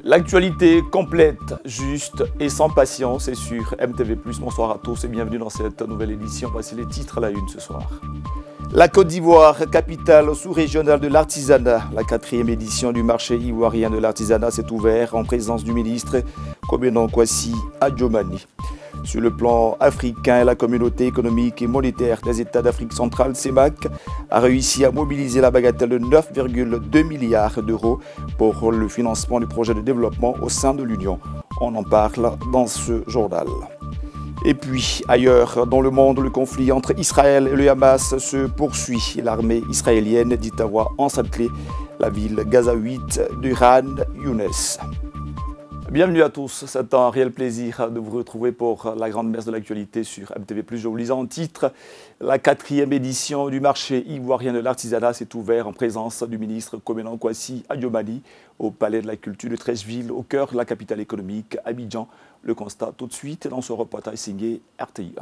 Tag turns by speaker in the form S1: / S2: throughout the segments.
S1: L'actualité complète, juste et sans patience, c'est sur MTV+. Bonsoir à tous et bienvenue dans cette nouvelle édition. Voici les titres à la une ce soir. La Côte d'Ivoire, capitale sous-régionale de l'artisanat. La 4e édition du marché ivoirien de l'artisanat s'est ouverte en présence du ministre Kobenon Kwasi Adjomani. Sur le plan africain, la communauté économique et monétaire des États d'Afrique centrale, CEMAC, a réussi à mobiliser la bagatelle de 9,2 milliards d'euros pour le financement du projet de développement au sein de l'Union. On en parle dans ce journal. Et puis, ailleurs dans le monde, le conflit entre Israël et le Hamas se poursuit. L'armée israélienne dit avoir encerclé la ville gazaouite de Khan Younes. Bienvenue à tous, c'est un réel plaisir de vous retrouver pour la grande messe de l'actualité sur MTV+. Je vous lisais en titre, la 4e édition du marché ivoirien de l'artisanat s'est ouverte en présence du ministre Kobenon Kwasi Adjomani au Palais de la Culture de Treichville, au cœur de la capitale économique, Abidjan. Le constat tout de suite dans ce reportage signé RTI.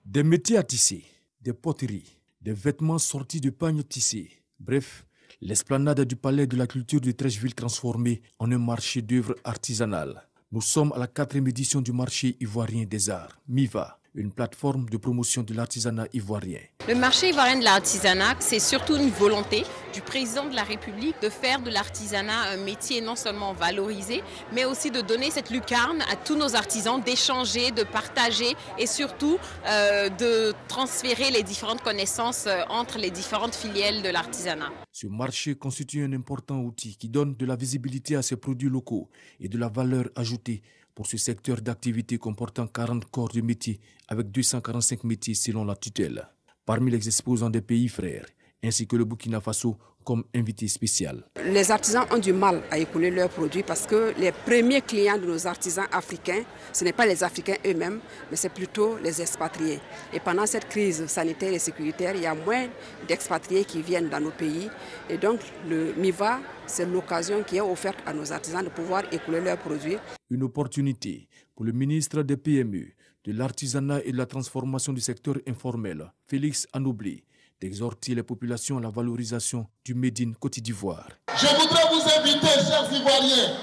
S2: Des métiers à tisser, des poteries, des vêtements sortis de pagnes tissés, bref, l'esplanade du Palais de la Culture de Treichville transformée en un marché d'œuvres artisanales. Nous sommes à la 4e édition du marché ivoirien des arts, MIVA, une plateforme de promotion de l'artisanat ivoirien.
S3: Le marché ivoirien de l'artisanat, c'est surtout une volonté du président de la République de faire de l'artisanat un métier non seulement valorisé, mais aussi de donner cette lucarne à tous nos artisans, d'échanger, de partager et surtout de transférer les différentes connaissances entre les différentes filières de l'artisanat.
S2: Ce marché constitue un important outil qui donne de la visibilité à ces produits locaux et de la valeur ajoutée pour ce secteur d'activité comportant 40 corps de métiers avec 245 métiers selon la tutelle. Parmi les exposants des pays frères, ainsi que le Burkina Faso comme invité spécial.
S4: Les artisans ont du mal à écouler leurs produits parce que les premiers clients de nos artisans africains, ce n'est pas les Africains eux-mêmes, mais c'est plutôt les expatriés. Et pendant cette crise sanitaire et sécuritaire, il y a moins d'expatriés qui viennent dans nos pays. Et donc le MIVA, c'est l'occasion qui est offerte à nos artisans de pouvoir écouler leurs produits.
S2: Une opportunité pour le ministre des PME, de l'artisanat et de la transformation du secteur informel, Félix Anoublé, d'exhorter les populations à la valorisation du Made in Côte d'Ivoire.
S5: Je voudrais vous inviter, chers Ivoiriens,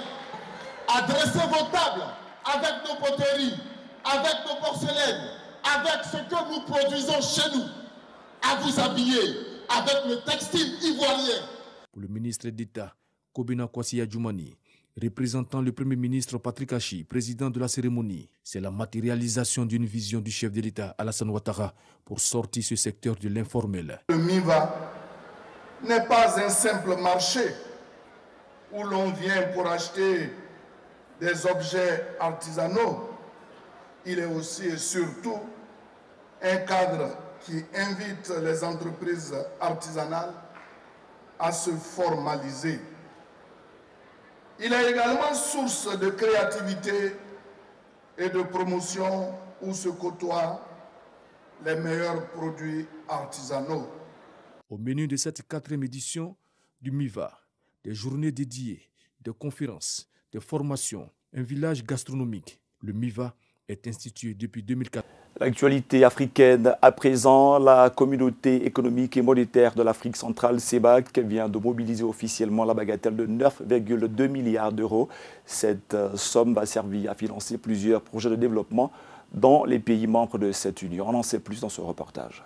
S5: à dresser vos tables avec nos poteries, avec nos porcelaines, avec ce que nous produisons chez nous, à vous habiller avec le textile ivoirien.
S2: Pour le ministre d'État, Kobenon Kwasi Adjomani, représentant le Premier ministre Patrick Achi, président de la cérémonie, c'est la matérialisation d'une vision du chef de l'État Alassane Ouattara pour sortir ce secteur de l'informel.
S5: Le MIVA n'est pas un simple marché où l'on vient pour acheter des objets artisanaux. Il est aussi et surtout un cadre qui invite les entreprises artisanales à se formaliser. Il est également source de créativité et de promotion où se côtoient les meilleurs produits artisanaux.
S2: Au menu de cette 4e édition du MIVA, des journées dédiées, des conférences, des formations, un village gastronomique. Le MIVA est institué depuis 2004.
S1: L'actualité africaine à présent, la communauté économique et monétaire de l'Afrique centrale, CEMAC, vient de mobiliser officiellement la bagatelle de 9,2 milliards d'euros. Cette somme va servir à financer plusieurs projets de développement dans les pays membres de cette union. On en sait plus dans ce reportage.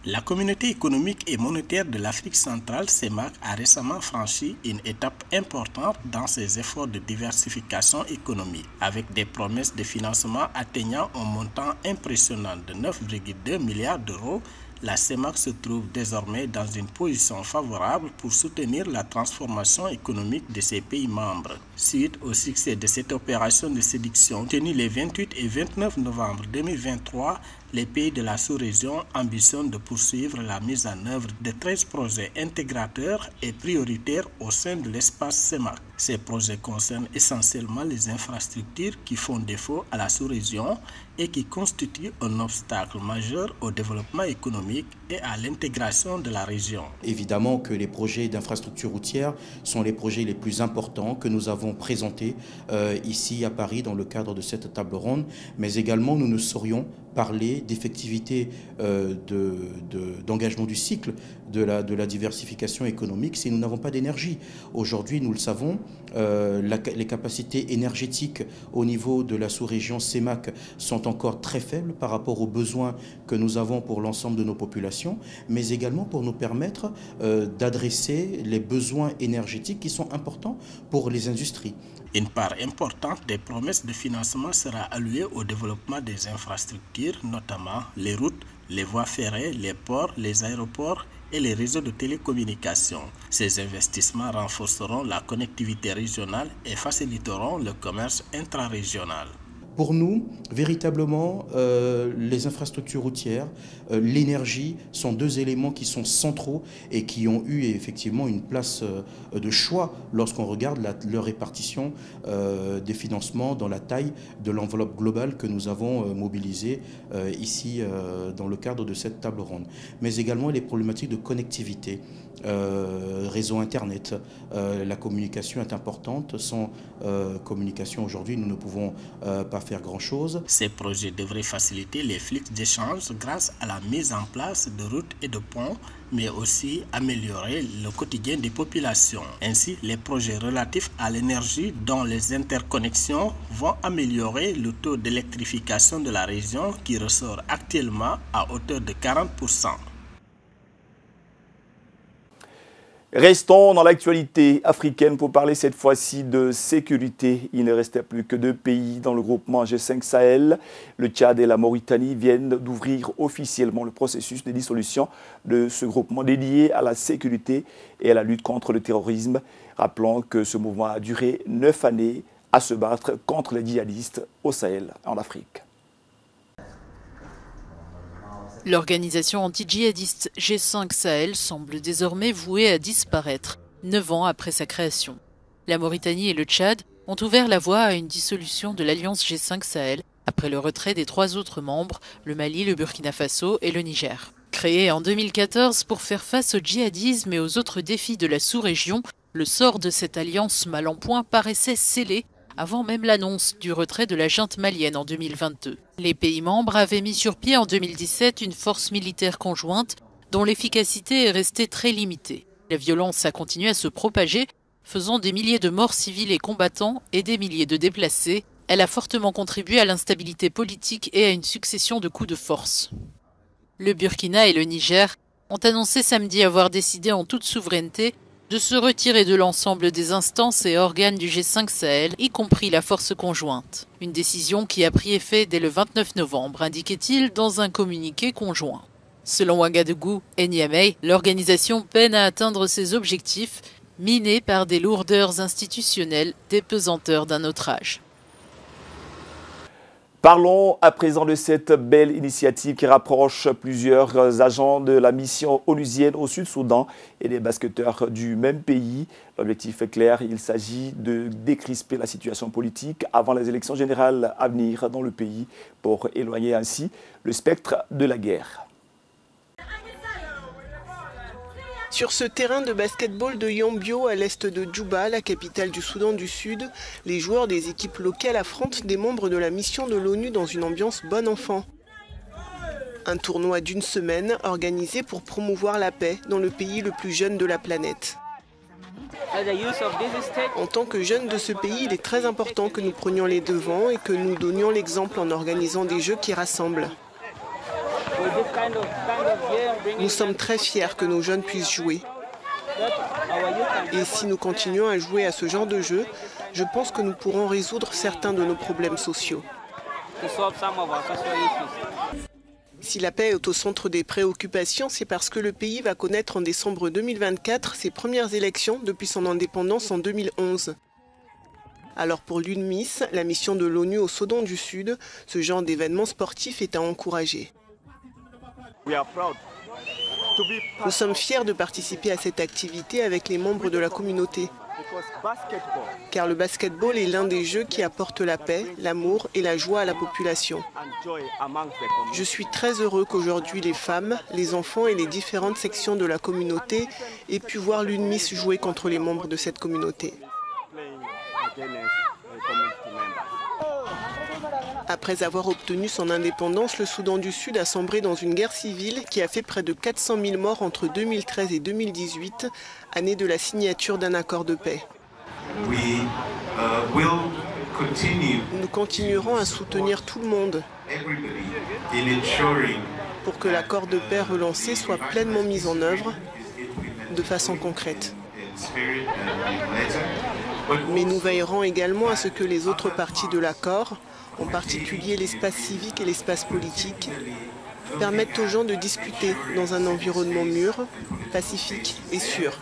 S6: La communauté économique et monétaire de l'Afrique centrale, CEMAC, a récemment franchi une étape importante dans ses efforts de diversification économique, avec des promesses de financement atteignant un montant impressionnant de 9,2 milliards d'euros. La CEMAC se trouve désormais dans une position favorable pour soutenir la transformation économique de ses pays membres. Suite au succès de cette opération de séduction tenue les 28 et 29 novembre 2023, les pays de la sous-région ambitionnent de poursuivre la mise en œuvre de 13 projets intégrateurs et prioritaires au sein de l'espace CEMAC. Ces projets concernent essentiellement les infrastructures qui font défaut à la sous-région et qui constituent un obstacle majeur au développement économique et à l'intégration de la région.
S7: Évidemment que les projets d'infrastructures routières sont les projets les plus importants que nous avons présentés ici à Paris dans le cadre de cette table ronde, mais également nous ne saurions parler d'effectivité d'engagement du cycle de la diversification économique si nous n'avons pas d'énergie. Aujourd'hui, nous le savons, les capacités énergétiques au niveau de la sous-région CEMAC sont encore très faibles par rapport aux besoins que nous avons pour l'ensemble de nos populations, mais également pour nous permettre d'adresser les besoins énergétiques qui sont importants pour les industries.
S6: Une part importante des promesses de financement sera allouée au développement des infrastructures, notamment les routes, les voies ferrées, les ports, les aéroports et les réseaux de télécommunications. Ces investissements renforceront la connectivité régionale et faciliteront le commerce intrarégional.
S7: Pour nous, véritablement, les infrastructures routières, l'énergie sont deux éléments qui sont centraux et qui ont eu effectivement une place de choix lorsqu'on regarde leur répartition des financements dans la taille de l'enveloppe globale que nous avons mobilisée ici dans le cadre de cette table ronde. Mais également les problématiques de connectivité. Réseau Internet, la communication est importante. Sans communication aujourd'hui, nous ne pouvons pas faire grand-chose.
S6: Ces projets devraient faciliter les flux d'échanges grâce à la mise en place de routes et de ponts, mais aussi améliorer le quotidien des populations. Ainsi, les projets relatifs à l'énergie, dont les interconnexions, vont améliorer le taux d'électrification de la région qui ressort actuellement à hauteur de 40%.
S1: Restons dans l'actualité africaine pour parler cette fois-ci de sécurité. Il ne restait plus que 2 pays dans le groupement G5 Sahel. Le Tchad et la Mauritanie viennent d'ouvrir officiellement le processus de dissolution de ce groupement dédié à la sécurité et à la lutte contre le terrorisme. Rappelons que ce mouvement a duré 9 années à se battre contre les djihadistes au Sahel, en Afrique.
S8: L'organisation anti-djihadiste G5 Sahel semble désormais vouée à disparaître, 9 ans après sa création. La Mauritanie et le Tchad ont ouvert la voie à une dissolution de l'alliance G5 Sahel après le retrait des 3 autres membres, le Mali, le Burkina Faso et le Niger. Créée en 2014 pour faire face au djihadisme et aux autres défis de la sous-région, le sort de cette alliance mal en point paraissait scellé avant même l'annonce du retrait de la junte malienne en 2022. Les pays membres avaient mis sur pied en 2017 une force militaire conjointe dont l'efficacité est restée très limitée. La violence a continué à se propager, faisant des milliers de morts civils et combattants et des milliers de déplacés. Elle a fortement contribué à l'instabilité politique et à une succession de coups de force. Le Burkina et le Niger ont annoncé samedi avoir décidé en toute souveraineté de se retirer de l'ensemble des instances et organes du G5 Sahel, y compris la force conjointe. Une décision qui a pris effet dès le 29 novembre, indiquait-il dans un communiqué conjoint. Selon Ouagadougou et Niamey, l'organisation peine à atteindre ses objectifs, minée par des lourdeurs institutionnelles, des pesanteurs d'un autre âge.
S1: Parlons à présent de cette belle initiative qui rapproche plusieurs agents de la mission onusienne au Sud-Soudan et des basketteurs du même pays. L'objectif est clair, il s'agit de décrisper la situation politique avant les élections générales à venir dans le pays pour éloigner ainsi le spectre de la guerre.
S9: Sur ce terrain de basketball de Yombio, à l'est de Djouba, la capitale du Soudan du Sud, les joueurs des équipes locales affrontent des membres de la mission de l'ONU dans une ambiance bon enfant. Un tournoi d'1 semaine organisé pour promouvoir la paix dans le pays le plus jeune de la planète. En tant que jeunes de ce pays, il est très important que nous prenions les devants et que nous donnions l'exemple en organisant des jeux qui rassemblent. Nous sommes très fiers que nos jeunes puissent jouer. Et si nous continuons à jouer à ce genre de jeu, je pense que nous pourrons résoudre certains de nos problèmes sociaux. Si la paix est au centre des préoccupations, c'est parce que le pays va connaître en décembre 2024 ses premières élections depuis son indépendance en 2011. Alors pour l'UNMISS, la mission de l'ONU au Soudan du Sud, ce genre d'événement sportif est à encourager. Nous sommes fiers de participer à cette activité avec les membres de la communauté. Car le basketball est l'un des jeux qui apporte la paix, l'amour et la joie à la population. Je suis très heureux qu'aujourd'hui les femmes, les enfants et les différentes sections de la communauté aient pu voir l'UNMISS jouer contre les membres de cette communauté. Après avoir obtenu son indépendance, le Soudan du Sud a sombré dans une guerre civile qui a fait près de 400 000 morts entre 2013 et 2018, année de la signature d'un accord de paix. Nous continuerons à soutenir tout le monde pour que l'accord de paix relancé soit pleinement mis en œuvre de façon concrète. Mais nous veillerons également à ce que les autres parties de l'accord, en particulier l'espace civique et l'espace politique, permettent aux gens de discuter dans un environnement mûr, pacifique et sûr.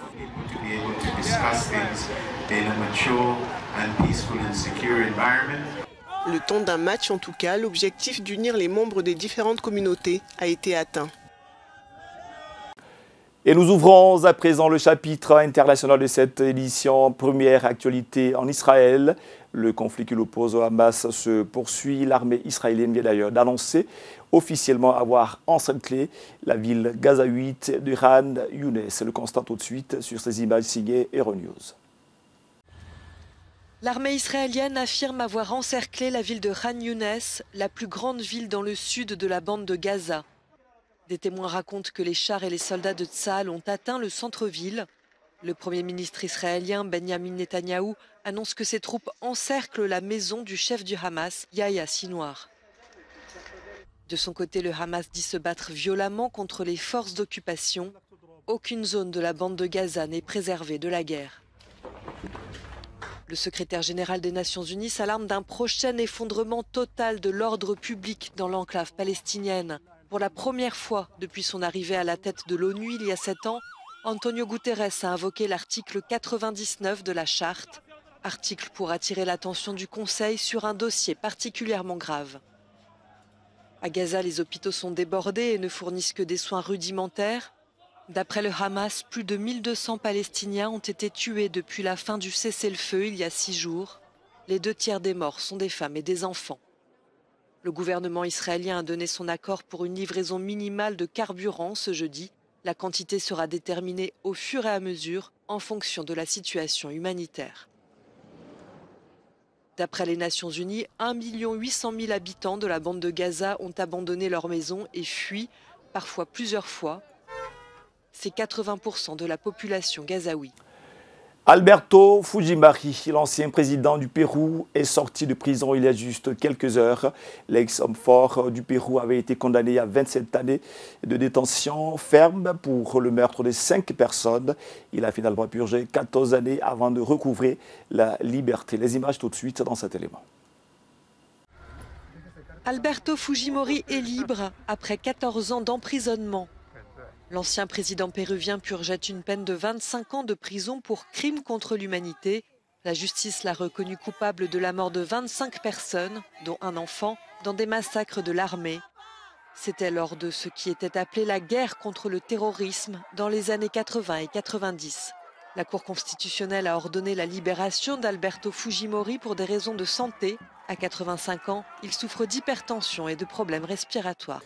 S9: Le temps d'un match, en tout cas, l'objectif d'unir les membres des différentes communautés a été atteint.
S1: Et nous ouvrons à présent le chapitre international de cette édition. Première actualité en Israël. Le conflit qui l'oppose au Hamas se poursuit. L'armée israélienne vient d'ailleurs d'annoncer officiellement avoir encerclé la ville gazaouite de Khan Younes. Le constat tout de suite sur ces images signées Euronews.
S10: L'armée israélienne affirme avoir encerclé la ville de Khan Younes, la plus grande ville dans le sud de la bande de Gaza. Des témoins racontent que les chars et les soldats de Tsahal ont atteint le centre-ville. Le Premier ministre israélien Benjamin Netanyahou annonce que ses troupes encerclent la maison du chef du Hamas, Yahya Sinwar. De son côté, le Hamas dit se battre violemment contre les forces d'occupation. Aucune zone de la bande de Gaza n'est préservée de la guerre. Le secrétaire général des Nations Unies s'alarme d'un prochain effondrement total de l'ordre public dans l'enclave palestinienne. Pour la première fois depuis son arrivée à la tête de l'ONU il y a 7 ans, Antonio Guterres a invoqué l'article 99 de la Charte, article pour attirer l'attention du Conseil sur un dossier particulièrement grave. À Gaza, les hôpitaux sont débordés et ne fournissent que des soins rudimentaires. D'après le Hamas, plus de 1200 Palestiniens ont été tués depuis la fin du cessez-le-feu il y a 6 jours. Les 2 tiers des morts sont des femmes et des enfants. Le gouvernement israélien a donné son accord pour une livraison minimale de carburant ce jeudi. La quantité sera déterminée au fur et à mesure en fonction de la situation humanitaire. D'après les Nations Unies, 1 800 000 habitants de la bande de Gaza ont abandonné leur maison et fui, parfois plusieurs fois. C'est 80% de la population gazaoui.
S1: Alberto Fujimori, l'ancien président du Pérou, est sorti de prison il y a juste quelques heures. L'ex-homme fort du Pérou avait été condamné à 27 années de détention ferme pour le meurtre de 5 personnes. Il a finalement purgé 14 années avant de recouvrer la liberté. Les images tout de suite dans cet élément.
S10: Alberto Fujimori est libre après 14 ans d'emprisonnement. L'ancien président péruvien purgeait une peine de 25 ans de prison pour crime contre l'humanité. La justice l'a reconnu coupable de la mort de 25 personnes, dont un enfant, dans des massacres de l'armée. C'était lors de ce qui était appelé la guerre contre le terrorisme dans les années 80 et 90. La Cour constitutionnelle a ordonné la libération d'Alberto Fujimori pour des raisons de santé. À 85 ans, il souffre d'hypertension et de problèmes respiratoires.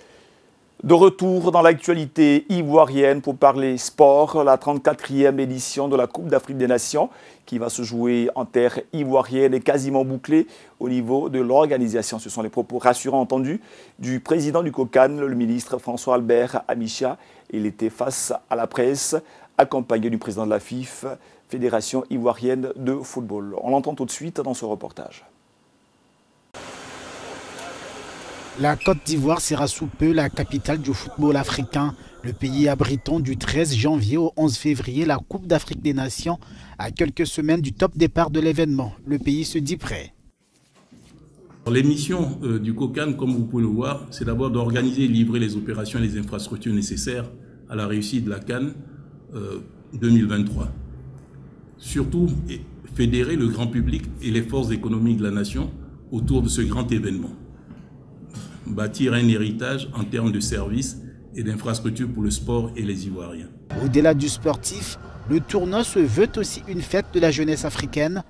S1: De retour dans l'actualité ivoirienne pour parler sport, la 34e édition de la Coupe d'Afrique des Nations qui va se jouer en terre ivoirienne est quasiment bouclée au niveau de l'organisation. Ce sont les propos rassurants entendus du président du COCAN, le ministre François-Albert Amicha. Il était face à la presse, accompagné du président de la FIF, Fédération ivoirienne de football. On l'entend tout de suite dans ce reportage.
S11: La Côte d'Ivoire sera sous peu la capitale du football africain. Le pays abritant du 13 janvier au 11 février la Coupe d'Afrique des Nations. À quelques semaines du top départ de l'événement, le pays se dit prêt.
S12: Les missions du COCAN, comme vous pouvez le voir, c'est d'abord d'organiser et livrer les opérations et les infrastructures nécessaires à la réussite de la CAN 2023. Surtout, fédérer le grand public et les forces économiques de la nation autour de ce grand événement. Bâtir un héritage en termes de services et d'infrastructures pour le sport et les Ivoiriens.
S11: Au-delà du sportif, le tournoi se veut aussi une fête de la jeunesse africaine.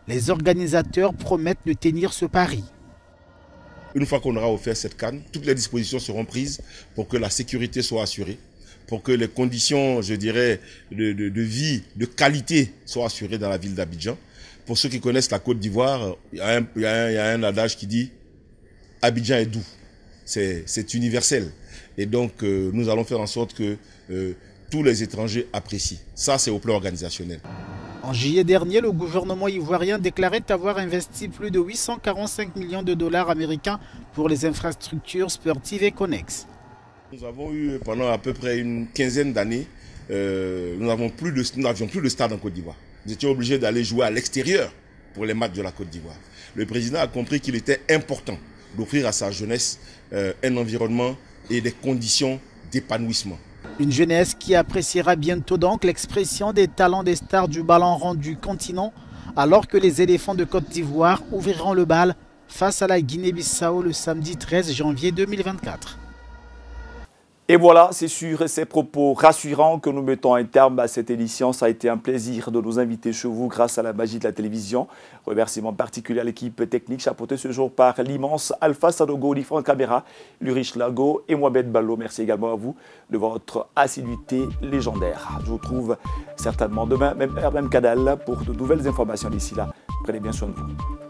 S11: Les organisateurs promettent de tenir ce pari.
S13: Une fois qu'on aura offert cette CAN, toutes les dispositions seront prises pour que la sécurité soit assurée, pour que les conditions, je dirais, de vie, de qualité soient assurées dans la ville d'Abidjan. Pour ceux qui connaissent la Côte d'Ivoire, il y a un adage qui dit Abidjan est doux. C'est universel. Et donc, nous allons faire en sorte que tous les étrangers apprécient. Ça, c'est au plan organisationnel.
S11: En juillet dernier, le gouvernement ivoirien déclarait avoir investi plus de 845 millions de dollars américains pour les infrastructures sportives et connexes.
S13: Nous avons eu pendant à peu près une quinzaine d'années, nous n'avions plus de stade en Côte d'Ivoire. Nous étions obligés d'aller jouer à l'extérieur pour les matchs de la Côte d'Ivoire. Le président a compris qu'il était important d'offrir à sa jeunesse un environnement et des conditions d'épanouissement.
S11: Une jeunesse qui appréciera bientôt donc l'expression des talents des stars du ballon rond du continent, alors que les éléphants de Côte d'Ivoire ouvriront le bal face à la Guinée-Bissau le samedi 13 janvier 2024.
S1: Et voilà, c'est sur ces propos rassurants que nous mettons un terme à cette édition. Ça a été un plaisir de nous inviter chez vous grâce à la magie de la télévision. Remerciement particulier à l'équipe technique chapeautée ce jour par l'immense Alpha Sadogo, Lifon Caméra, Lurich Lago et Mohamed Ballo. Merci également à vous de votre assiduité légendaire. Je vous retrouve certainement demain, même heure, même canal, pour de nouvelles informations. D'ici là, prenez bien soin de vous.